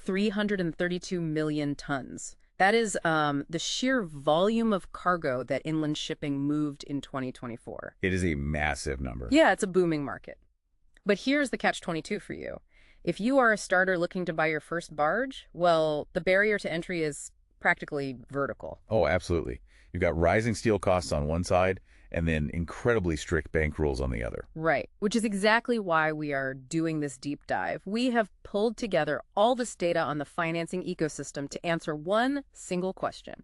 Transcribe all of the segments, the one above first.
332 million tons. That is the sheer volume of cargo that inland shipping moved in 2024. It is a massive number. Yeah, it's a booming market. But here's the catch-22 for you. If you are a starter looking to buy your first barge, well, the barrier to entry is practically vertical. Oh, absolutely. You've got rising steel costs on one side and then incredibly strict bank rules on the other. Right, which is exactly why we are doing this deep dive. We have pulled together all this data on the financing ecosystem to answer one single question.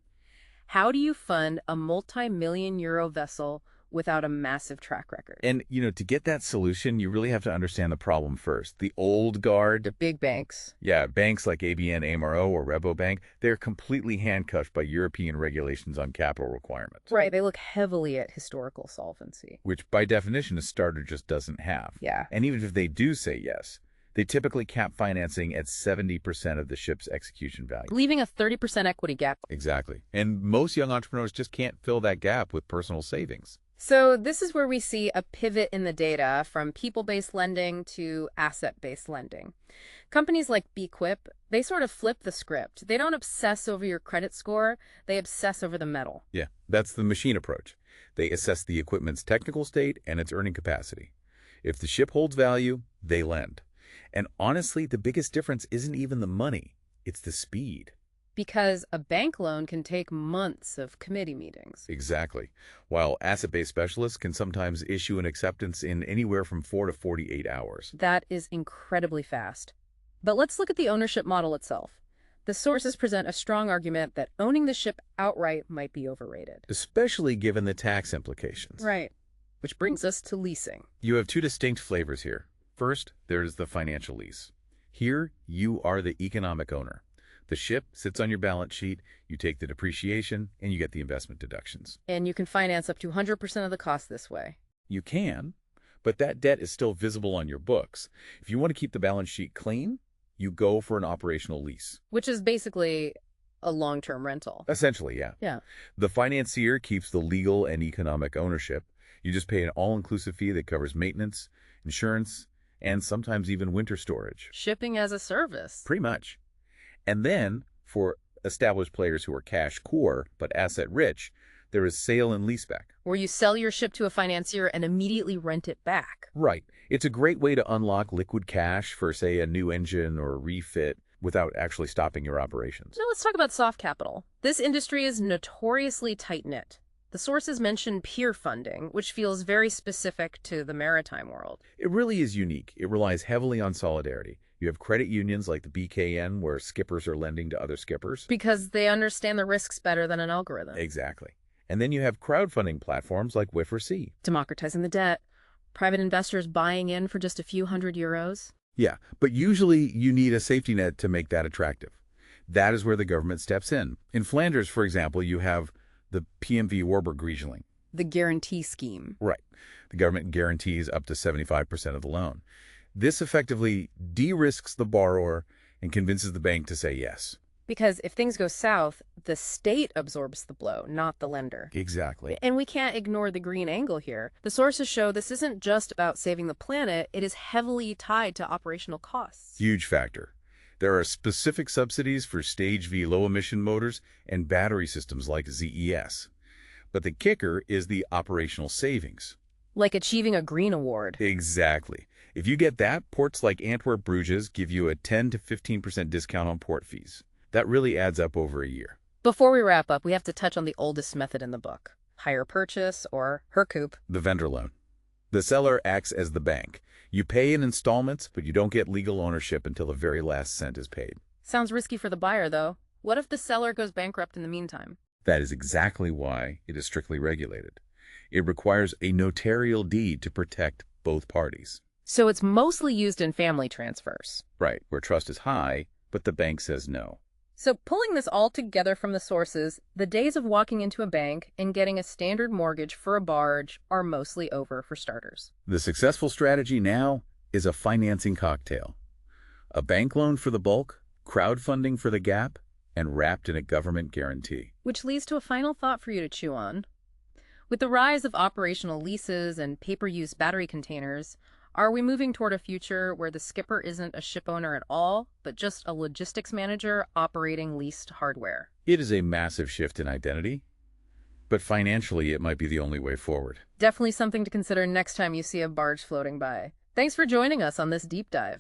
How do you fund a multi-million euro vessel without a massive track record? And, to get that solution, you really have to understand the problem first. The old guard, The big banks. yeah, banks like ABN AMRO or Rabobank, they're completely handcuffed by European regulations on capital requirements. Right, they look heavily at historical solvency. Which, by definition, a starter just doesn't have. Yeah. And even if they do say yes, they typically cap financing at 70% of the ship's execution value. Leaving a 30% equity gap. Exactly. And most young entrepreneurs just can't fill that gap with personal savings. So this is where we see a pivot in the data from people-based lending to asset-based lending. Companies like BQuip, they sort of flip the script. They don't obsess over your credit score, they obsess over the metal. Yeah, that's the machine approach. They assess the equipment's technical state and its earning capacity. If the ship holds value, they lend. And honestly, the biggest difference isn't even the money, it's the speed. Because a bank loan can take months of committee meetings. Exactly. While asset-based specialists can sometimes issue an acceptance in anywhere from 4 to 48 hours. That is incredibly fast. But let's look at the ownership model itself. The sources present a strong argument that owning the ship outright might be overrated. Especially given the tax implications. Right. Which brings us to leasing. You have two distinct flavors here. First, there's the financial lease. Here, you are the economic owner. The ship sits on your balance sheet, you take the depreciation, and you get the investment deductions. And you can finance up to 100% of the cost this way. You can, but that debt is still visible on your books. If you want to keep the balance sheet clean, you go for an operational lease. Which is basically a long-term rental. Essentially, yeah. Yeah. The financier keeps the legal and economic ownership. You just pay an all-inclusive fee that covers maintenance, insurance, and sometimes even winter storage. Shipping as a service. Pretty much. And then, for established players who are cash poor but asset rich, there is sale and leaseback. Where you sell your ship to a financier and immediately rent it back. Right. It's a great way to unlock liquid cash for, say, a new engine or a refit without actually stopping your operations. Now let's talk about soft capital. This industry is notoriously tight-knit. The sources mention peer funding, which feels very specific to the maritime world. It really is unique. It relies heavily on solidarity. You have credit unions like the BKN where skippers are lending to other skippers. Because they understand the risks better than an algorithm. Exactly. And then you have crowdfunding platforms like WIF4C. Democratizing the debt. Private investors buying in for just a few €100. Yeah, but usually you need a safety net to make that attractive. That is where the government steps in. In Flanders, for example, you have the PMV Warburg-Regeling. The guarantee scheme. Right. The government guarantees up to 75% of the loan. This effectively de-risks the borrower and convinces the bank to say yes. Because if things go south, the state absorbs the blow, not the lender. Exactly. And we can't ignore the green angle here. The sources show this isn't just about saving the planet, it is heavily tied to operational costs. Huge factor. There are specific subsidies for Stage V low-emission motors and battery systems like ZES. But the kicker is the operational savings. Like achieving a green award. Exactly. If you get that, ports like Antwerp Bruges give you a 10 to 15% discount on port fees. That really adds up over a year. Before we wrap up, we have to touch on the oldest method in the book, hire purchase, or hercoup. The vendor loan. The seller acts as the bank. You pay in installments, but you don't get legal ownership until the very last cent is paid. Sounds risky for the buyer, though. What if the seller goes bankrupt in the meantime? That is exactly why it is strictly regulated. It requires a notarial deed to protect both parties. So it's mostly used in family transfers. Right, where trust is high, but the bank says no. So pulling this all together from the sources, the days of walking into a bank and getting a standard mortgage for a barge are mostly over for starters. The successful strategy now is a financing cocktail. A bank loan for the bulk, crowdfunding for the gap, and wrapped in a government guarantee. Which leads to a final thought for you to chew on. With the rise of operational leases and pay-per-use battery containers, Are we moving toward a future where the skipper isn't a ship owner at all, but just a logistics manager operating leased hardware? It is a massive shift in identity, but financially it might be the only way forward. Definitely something to consider next time you see a barge floating by. Thanks for joining us on this deep dive.